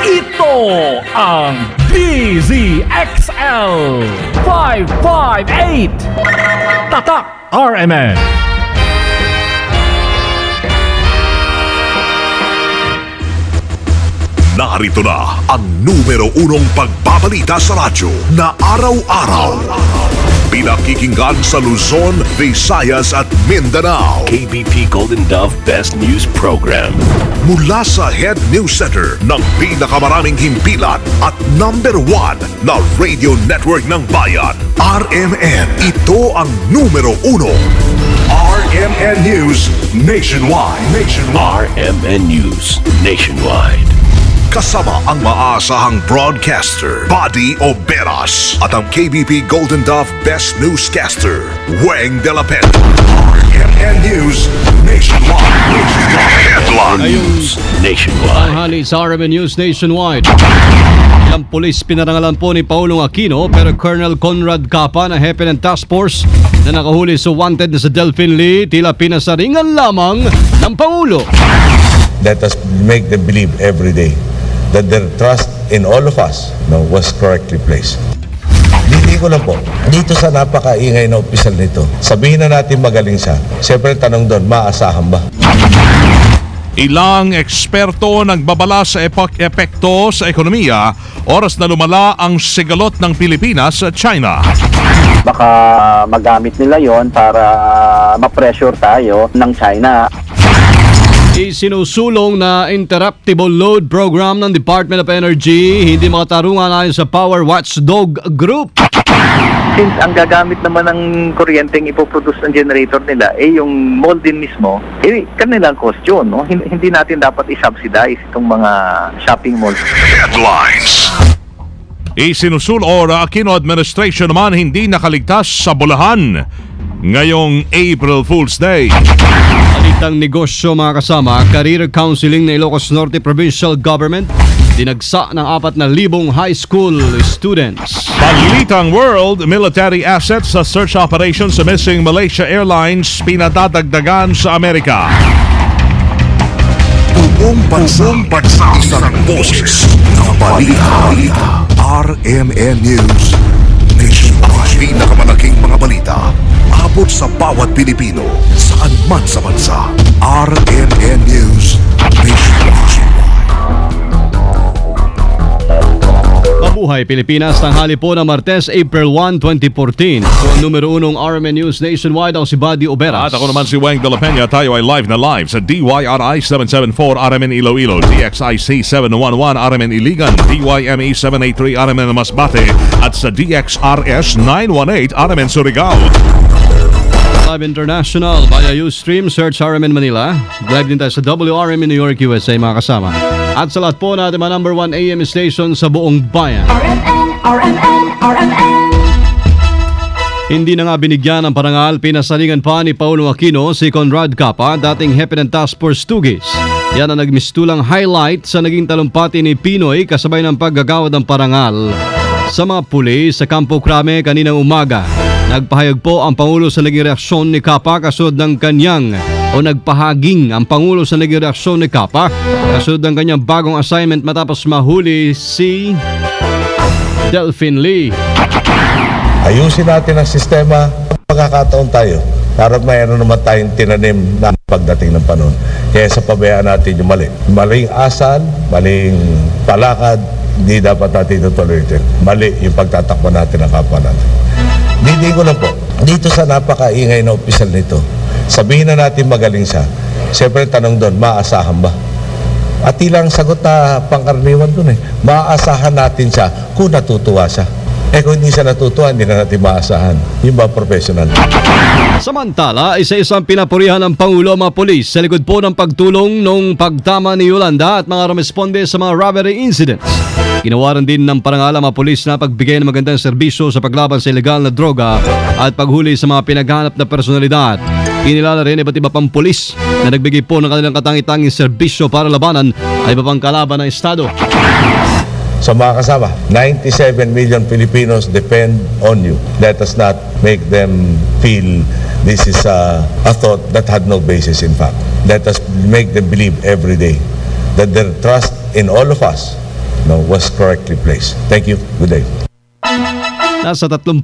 Ito ang DZXL 558 Tatak RMN. Narito na ang numero 1 pagbabalita sa radyo na araw-araw. Pinakikinggan sa Luzon, Visayas at Mindanao. KBP Golden Dove Best News Program. Mula sa Head News Center ng pinakamaraming himpilan at number 1 na radio network ng bayan, RMN. Ito ang numero 1. RMN News Nationwide. RMN News Nationwide. Kasama ang maasahang broadcaster, Buddy Oberas, at ang KBP Golden Dove Best Newscaster, Weng De La Pena. RMN News Nationwide. Headlines Nationwide. Tanghali sa RMN News Nationwide. Ilang pulis pinarangalan po ni Paulong Aquino pero Colonel Conrad Capa na hepe ng task force na nakahuli sa wanted na sa Delphine Lee tila pinasaringan lamang ng Pangulo. Let us make them believe every day that their trust in all of us was correctly placed. Hindi ko lang po, dito sa napakaingay na opisyal nito, sabihin na natin magaling siya. Siyempre tanong doon, maasahan ba? Ilang eksperto nagbabala sa epekto sa ekonomiya oras na lumala ang sigalot ng Pilipinas sa China. Baka magamit nila yon para ma-pressure tayo ng China. Isinusulong na interruptible load program ng Department of Energy hindi makatarungan ayon sa Power Watchdog Group. Since ang gagamit naman ng kuryenteng ipoproduce ng generator nila yung mold din mismo, kanilang cost yun, no? Hindi natin dapat i-subsidize itong mga shopping malls. Headlines. Aquino administration naman hindi nakaligtas sa bulahan ngayong April Fool's Day. Balitang negosyo mga kasama, career counseling na Ilocos Norte Provincial Government dinagsa ng 4,000 high school students. Balitang world, military assets sa search operation sa missing Malaysia Airlines pinadadagdagan sa Amerika. Buong bansang isang boses ng balita. RMN News Nationwide. Pinakamalaking mga balita abot sa bawat Pilipino saan man sa bansa. RMN News Nationwide. Mabuhay Pilipinas, tanghali po na Martes, April 1, 2014. So, numero 1 RMN News Nationwide, ako si Buddy Oberas. At ako naman si Weng De La Pena. Tayo ay live na live sa DYRI 774 RMN Iloilo, DXIC 711 RMN Iligan, DYME 783 RMN Masbate, at sa DXRS 918 RMN Surigao. Live International via Ustream, search RMN Manila. Live din tayo sa WRMN New York, USA mga kasama. At sa lahat po natin mga number 1 AM station sa buong bayan. RMN. Hindi na nga binigyan ng parangal, pinasalingan pa ni Paulong Aquino si Conrad Capa, dating hepe ng Task Force Tugis. Yan ang nagmistulang highlight sa naging talumpati ni Pinoy kasabay ng paggagawad ng parangal sa mga pulis sa Campo Crame kaninang umaga. Nagpahayag po ang Pangulo sa naging reaksyon ni Capa kasunod ng kanyang nagpahaging ang Pangulo sa naging reaksyon ni Capa kasunod ng kanyang bagong assignment matapos mahuli si Delphine Lee. Ayusin natin ang sistema, pagkakataon tayo para mayroon naman tayong tinanim na pagdating ng panahon. Kaya sa pabayaan natin yung mali. Maling asal, maling palakad, hindi dapat natin itutuloy. Mali yung pagtatakbo natin ng kapwa natin. Hindi ko lang po, dito sa napakaingay na opisyal nito, sabihin na natin magaling siya. Siyempre tanong doon, maasahan ba? At ilang sagot na pangkaraniwan doon Maaasahan natin siya kung natutuwa siya. Kung hindi siya natutuwa, hindi na natin maasahan. Yung ba professional? Samantala, isa-isang pinapurihan ng Pangulo ang mga polis sa likod po ng pagtulong nung pagtama ni Yolanda at mga responde sa mga robbery incidents. Ginawaran din ng parangal ang mga polis na pagbigay ng magandang serbisyo sa paglaban sa ilegal na droga at paghuli sa mga pinaghanap na personalidad. Kinilala rin iba't iba pang polis na nagbigay po ng kanilang katangi-tanging serbisyo para labanan ay iba pang kalaban ng Estado. So mga kasama, 97 million Filipinos depend on you. Let us not make them feel this is a thought that had no basis in fact. Let us make them believe every day that their trust in all of us was correctly placed. Thank you. Good day. Nasa 37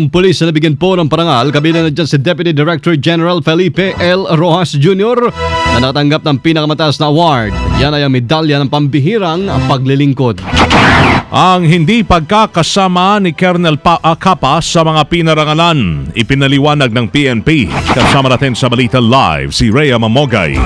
pulis na nabigyan po ng parangal, kabilang na dyan si Deputy Director General Felipe L. Rojas Jr. na nakatanggap ng pinakamataas na award. Yan ay ang medalya ng pambihirang paglilingkod. Ang hindi pagkakasama ni Colonel Capa sa mga pinarangalan, ipinaliwanag ng PNP. Kasama natin sa Balita Live si Rhea Mamogay.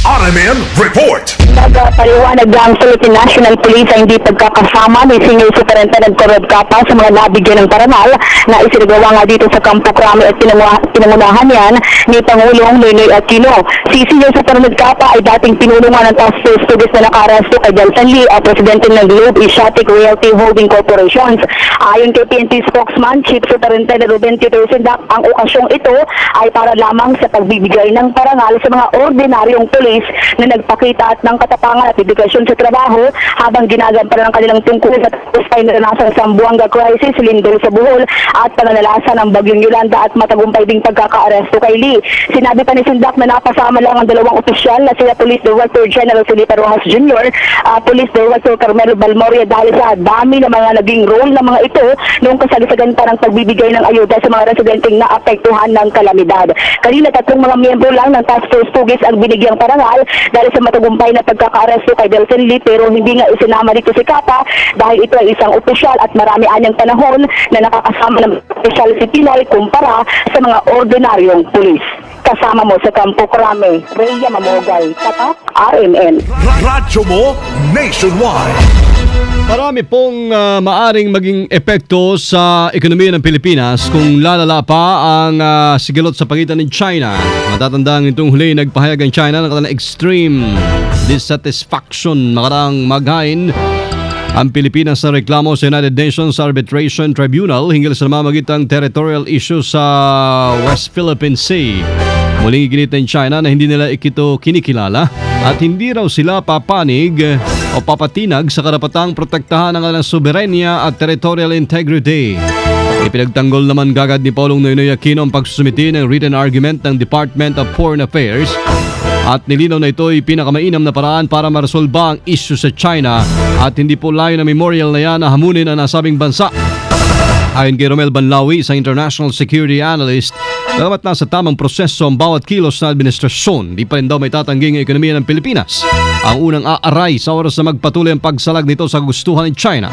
RMN Report! Nagpaliwanag ang Philippine National Police ay hindi pagkakasama ni Senior Superintendent Corrad Capa sa mga nabigyan ng parangal na isinagawa nga dito sa Campo Crame at pinangunahan yan ni Pangulong Noynoy Aquino. Si Senior Superintendent Capa ay dating pinulungan ng Task Force Studies na nakaresto kay Delson Lee, Presidente ng Globe Asiatic Realty Holding Corporations. Ayon kay PNP spokesman, Chief Superintendent Ruben Tito Sindak, ang okasyong ito ay para lamang sa pagbibigay ng parangal sa mga ordinaryong pulis na nagpakita at ng katapangan at dedikasyon sa trabaho habang ginagampanan ng kanilang tungkulin sa tagumpay na naranasan sa Zamboanga crisis, lindol sa Bohol at pananalasa ng Bagyong Yolanda at matagumpay ding pagkakaaresto kay Lee. Sinabi pa ni Sindak na napasama lang ang dalawang opisyal na sila Police Director General Felipe Rojas Jr., Police Director Carmelo Balmoria dahil sa dami ng mga naging role ng mga ito noong kasagsagan pa ng pagbibigay ng ayuda sa mga residenteng naapektuhan ng kalamidad. Kanina 3 mga miyembro lang ng Task Force Tugis ang binigyang parangal dahil sa matagumpay na pagkakaaresto kay Delson Lee, pero hindi nga isinama dito si Capa dahil ito ay isang opisyal at marami anyang panahon na nakakasama ng opisyal si Pinoy kumpara sa mga ordinaryong pulis. Kasama mo sa Campo Crame, Rhea Mamogay, Tatak, RMN. Radyo mo nationwide. Marami pong maaring maging epekto sa ekonomiya ng Pilipinas kung lalala pa ang sigilot sa pagitan ng China. Matatandaan itong huli nagpahayag ang China ng kanilang extreme dissatisfaction makarang maghain ang Pilipinas sa reklamo sa United Nations Arbitration Tribunal hinggil sa namamagitang territorial issue sa West Philippine Sea. Muling iginit ng China na hindi nila ito kinikilala at hindi raw sila papanig o papatinag sa karapatang protektahan ng kanilang soberenya at territorial integrity. Ipinagtanggol naman gagad ni Pangulong Noynoy Aquino ang pagsusumiti ng written argument ng Department of Foreign Affairs at nilinaw na ito ay pinakamainam na paraan para maresolba ang issue sa China at hindi po layo na memorial na yan na hamunin ang nasabing bansa. Ayon kay Romel Banlawi, isang international security analyst, bagamat nasa tamang proseso ang bawat kilos na administrasyon, di pa rin daw may tatangging ang ekonomiya ng Pilipinas. Ang unang aaray sa oras na magpatuloy ang pagsalag nito sa gustuhan ng China.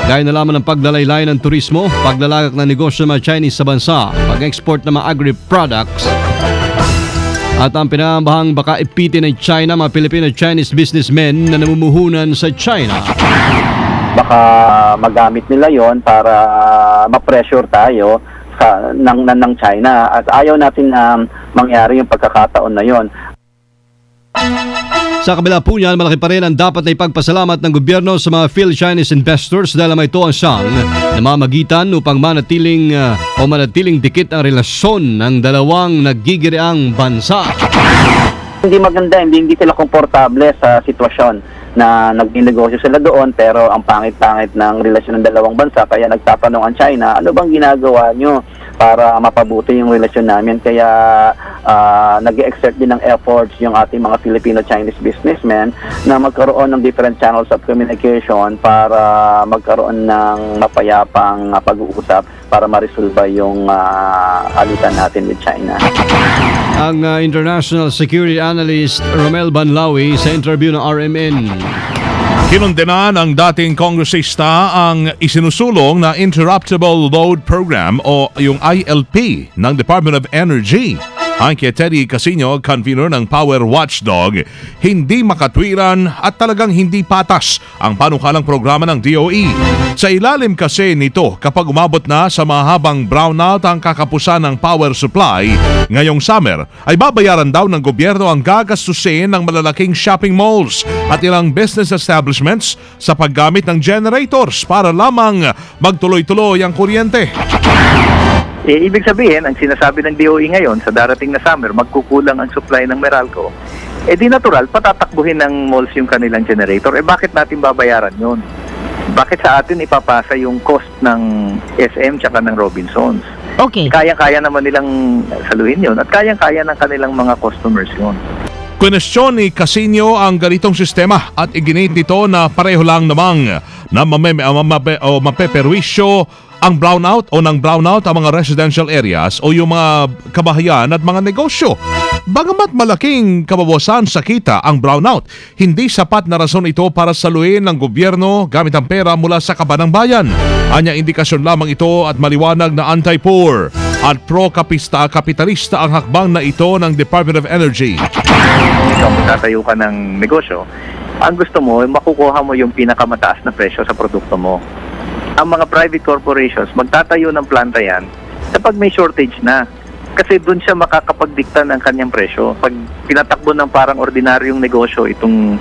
Gaya na lamang ng paglalaylay ng turismo, paglalagak ng negosyo ng mga Chinese sa bansa, pag-export ng mga agri-products, at ang pinambahang baka ipitin ng China mga Filipino-Chinese businessmen na namumuhunan sa China. Baka magamit nila yon para ma-pressure tayo ng China at ayaw natin mangyari yung pagkakataon na yon. Sa kabila po niyan, malaki pa rin ang dapat na ipagpasalamat ng gobyerno sa mga Phil-Chinese investors dahil may ito ang siyang namamagitan upang manatiling dikit ang relasyon ng dalawang nagigiriang bansa. Hindi maganda, hindi sila komportable sa sitwasyon na nagninegosyo sila doon pero ang pangit-pangit ng relasyon ng dalawang bansa kaya nagtatanong ang China, ano bang ginagawa nyo para mapabuti yung relasyon namin? Kaya nag-exert din ng efforts yung ating mga Filipino-Chinese businessmen na magkaroon ng different channels of communication para magkaroon ng mapayapang pag-uusap para ma-resolve yung alitan natin with China. Ang international security analyst Romel Banlawi sa interview ng RMN. Kinundenan ng dating kongresista ang isinusulong na Interruptible Load Program o yung ILP ng Department of Energy. Ang kay Teddy Casino, convener ng Power Watchdog, hindi makatwiran at talagang hindi patas ang panukalang programa ng DOE. Sa ilalim kasi nito, kapag umabot na sa mahabang brownout ang kakapusan ng power supply ngayong summer, ay babayaran daw ng gobyerno ang gagastusin ng malalaking shopping malls at ilang business establishments sa paggamit ng generators para lamang magtuloy-tuloy ang kuryente. Ibig sabihin, ang sinasabi ng DOE ngayon, sa darating na summer, magkukulang ang supply ng Meralco. Di natural, patatakbuhin ng malls yung kanilang generator. Bakit natin babayaran yun? Bakit sa atin ipapasa yung cost ng SM tsaka ng Robinsons? Okay. Kaya-kaya naman nilang saluhin yun at kaya-kaya ng kanilang mga customers yun. Kwenestyon ni Casino ang ganitong sistema at iginit nito na pareho lang namang na mapeperwisyo ang brownout o ng brownout ang mga residential areas o yung mga kabahayan at mga negosyo. Bagamat malaking kabawasan sa kita ang brownout, hindi sapat na rason ito para saluhin ng gobyerno gamit ang pera mula sa kaban ng bayan. Anya indikasyon lamang ito at maliwanag na anti-poor at pro-kapitalista ang hakbang na ito ng Department of Energy. Ikaw magtatayo ka ng negosyo, ang gusto mo, makukuha mo yung pinakamataas na presyo sa produkto mo. Ang mga private corporations, magtatayo ng planta yan kapag may shortage na. Kasi doon siya makakapagdikta ng kanyang presyo. Pag pinatakbo ng parang ordinaryong negosyo itong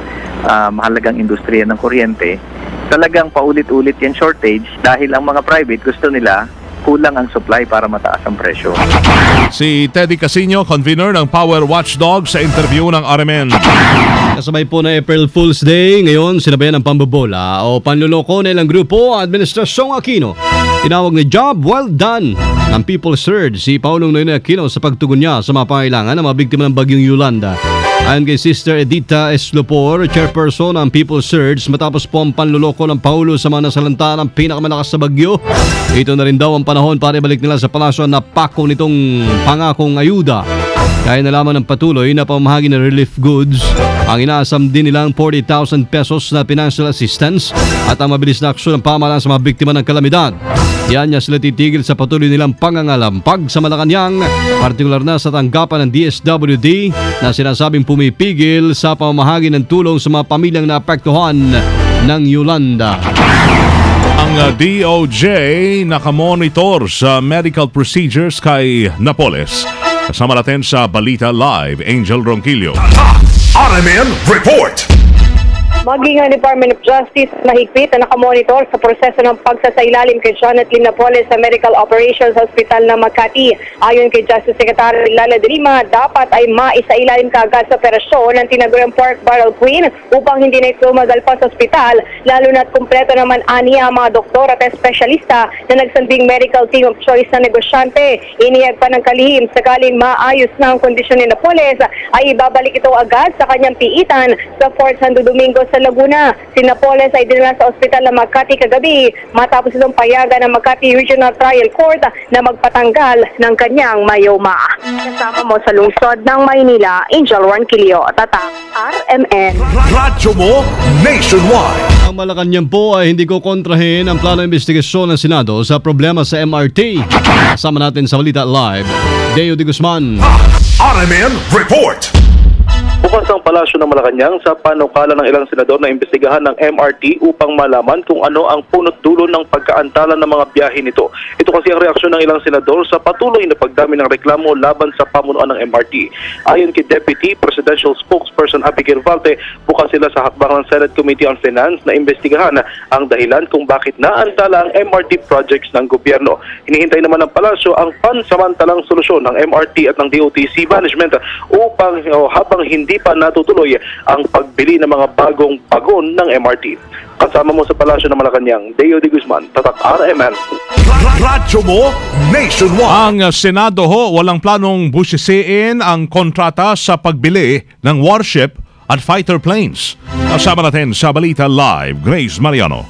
mahalagang industriya ng kuryente, talagang paulit-ulit yung shortage dahil ang mga private gusto nila kulang ang supply para mataas ang presyo. Si Teddy Casino, convener ng Power Watchdog sa interview ng RMN. Kasabay po na April Fool's Day, ngayon sinabayan ng pambobola o panluloko na ilang grupo Administrasyong Aquino. Tinawag na job well done ng People's Surge si Paulong Noynoy Aquino sa pagtugon niya sa mga pangailangan ng mga biktima ng bagyong Yolanda. Ayon kay Sister Edita Eslopor, chairperson ng People's Surge, matapos po ang panluloko ng Paulo sa mga nasalanta ng pinakamalakas na bagyo. Ito na rin daw ang panahon para ibalik nila sa palasyo na pako nitong pangakong ayuda. Kaya nalaman ng patuloy na pamahagi ng relief goods, ang inaasam din nilang 40,000 pesos na financial assistance at ang mabilis na aksyon ng pamahalaan sa mga biktima ng kalamidad. Yan niya sila titigil sa patuloy nilang pangangalampag sa Malacanang, partikular na sa tanggapan ng DSWD na sinasabing pumipigil sa pamamahagi ng tulong sa mga pamilyang naapektuhan ng Yolanda. Ang DOJ nakamonitor sa medical procedures kay Napoles. Kasama natin sa Balita Live, Angel Ronquillo. RMN Report! Maging ang Department of Justice mahigpit na nakamonitor sa proseso ng pagsasailalim kay Janet Lim Napoles sa Medical Operations Hospital ng Makati. Ayon kay Justice Secretary Lana de Lima, dapat ay maisailalim kaagad sa operasyon ng tinaguriang pork barrel queen upang hindi na ito madalpa sa ospital, lalo na't kumpleto naman aniya ang mga doktor at espesyalista na nagsanding medical team of choice na negosyante. Iniyag pa ng kalihim, sakaling maayos na ang kondisyon ni Napoles, ay ibabalik ito agad sa kanyang piitan sa Fort Santo Domingo sa Laguna. Si Napoles ay dinala sa ospital ng Makati kagabi matapos itong payagan ng Makati Regional Trial Court na magpatanggal ng kanyang mayoma. Kasama mo sa lungsod ng Maynila, Angel Ronquillo, Tatak, RMN. Radyo mo nationwide. Ang Malacanang po ay hindi ko kontrahin ang plano investigasyon ng Senado sa problema sa MRT. Kasama natin sa Balita Live, Deo de Guzman. RMN Report! Bukas ang palasyo ng Malacanang sa panukala ng ilang senador na imbestigahan ng MRT upang malaman kung ano ang punot dulo ng pagkaantala ng mga biyahe nito. Ito kasi ang reaksyon ng ilang senador sa patuloy na pagdami ng reklamo laban sa pamunuan ng MRT. Ayon kay Deputy Presidential Spokesperson Abigail Valte, bukas sila sa hakbang ng Senate Committee on Finance na imbestigahan ang dahilan kung bakit naantala ang MRT projects ng gobyerno. Hinihintay naman ng palasyo ang pansamantalang solusyon ng MRT at ng DOTC management upang habang hindi pa natutuloy ang pagbili ng mga bagong bagon ng MRT. Kasama mo sa palasyo ng Malacanang, Deo de Guzman, Tatak RMN. Radyo mo nationwide. Ang Senado walang planong busisiin ang kontrata sa pagbili ng warship at fighter planes. Kasama natin sa Balita Live, Grace Mariano.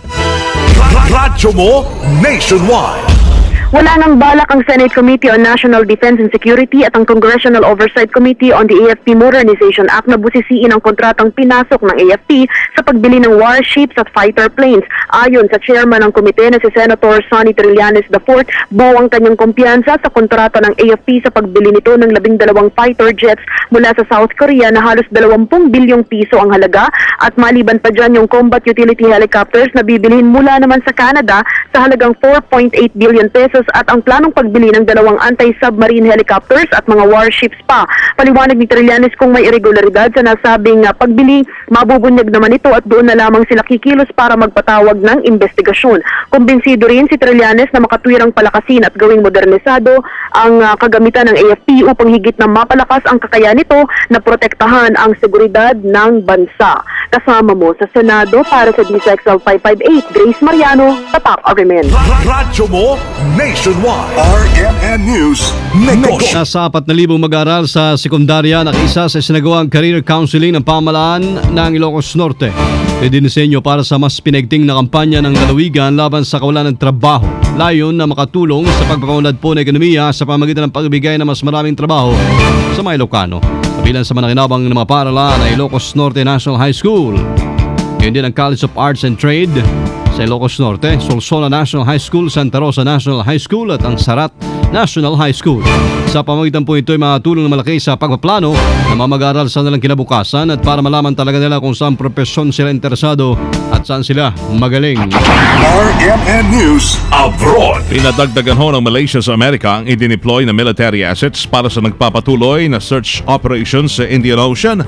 Radyo mo nationwide. Wala nang balak ang Senate Committee on National Defense and Security at ang Congressional Oversight Committee on the AFP Modernization Act na busisiin ang kontratang pinasok ng AFP sa pagbili ng warships at fighter planes. Ayon sa chairman ng komite na si Senator Sonny Trillanes IV, buo ang kanyang kumpiyansa sa kontrata ng AFP sa pagbili nito ng 12 fighter jets mula sa South Korea na halos 20 bilyong piso ang halaga, at maliban pa dyan yung combat utility helicopters na bibilihin mula naman sa Canada sa halagang 4.8 billion pesos at ang planong pagbili ng 2 anti-submarine helicopters at mga warships pa. Paliwanag ni Trillanes kung may irregularidad sa nasabing pagbili, mabubunyag naman ito at doon na lamang sila kikilos para magpatawag ng investigasyon. Kumbinsido rin si Trillanes na makatwirang palakasin at gawing modernisado ang kagamitan ng AFP upang higit na mapalakas ang kakayahan nito na protektahan ang seguridad ng bansa. Kasama mo sa Senado para sa DCXL 558, Grace Mariano, Tatak RMN. Radyo mo nationwide. RMN News Negosyo. Nasa 4,000 mag-aaral sa sekundarya nakaisa sa sinagawang career counseling ng pamahalaan ng Ilocos Norte. Idinisenyo para sa mas pinigting na kampanya ng lalawigan laban sa kawalan ng trabaho. Layon na makatulong sa pagpapaunlad po ng ekonomiya sa pamamagitan ng pagbibigay ng mas maraming trabaho sa mga Ilocano. Kabilang sa manakinabang ng mga paaralan ay Ilocos Norte National High School. Ngayon din ang College of Arts and Trade sa Ilocos Norte, Solsona National High School, Santa Rosa National High School at ang Sarat National High School. Sa pamamagitan po ito ay makatulong na malaki sa pagpaplano na mag-aaral sa nilang kinabukasan at para malaman talaga nila kung saan propesyon sila interesado at saan sila magaling. RMN News Abroad. Pinadagdagan ho ng Malaysia sa Amerika ang idineploy na military assets para sa nagpapatuloy na search operations sa Indian Ocean.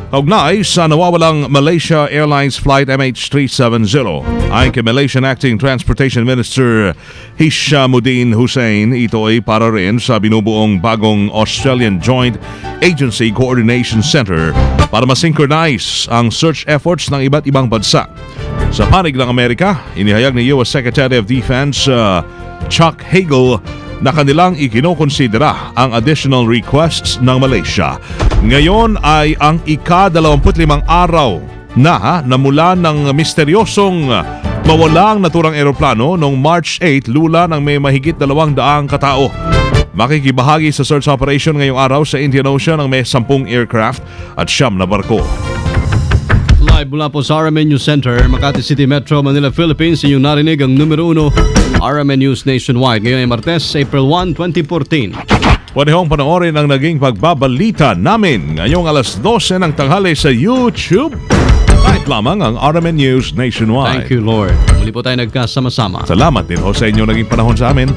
Kaugnay sa nawawalang Malaysia Airlines Flight MH370. Ayon kay Malaysian Acting Transportation Minister Hishamuddin Hussein, ito ay para rin sa binubuong bagong Australian Joint Agency Coordination Center para masynchronize ang search efforts ng iba't ibang bansa. Sa panig ng Amerika, inihayag ni U.S. Secretary of Defense Chuck Hagel na kanilang ikinokonsidera ang additional requests ng Malaysia. Ngayon ay ang ika-25 araw na mula ng misteryosong mawalang naturang eroplano noong March 8 lula ng may mahigit 200 katao. Makikibahagi sa search operation ngayong araw sa Indian Ocean ang may 10 aircraft at 9 na barko. Live mula po sa RMN News Center, Makati City Metro, Manila, Philippines, inyong narinig ang numero 1 RMN News Nationwide. Ngayon ay Martes, April 1, 2014. Pwede hong panoorin ang naging pagbabalita namin ngayong alas 12 ng tanghali sa YouTube. Kahit lamang ang RMN News Nationwide. Thank you, Lord. Muli po tayo nagkasama-sama. Salamat din ho sa inyo naging panahon sa amin.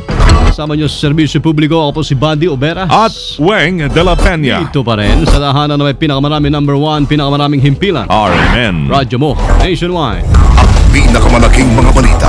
Kasama nyo sa serbisyo publiko, ako po si Buddy Oberas. At Weng de la Peña. Dito pa rin sa tahanan na may pinakamaraming number 1, pinakamaraming himpilan. RMN. Radyo mo, Nationwide. Ang pinakamalaking mga balita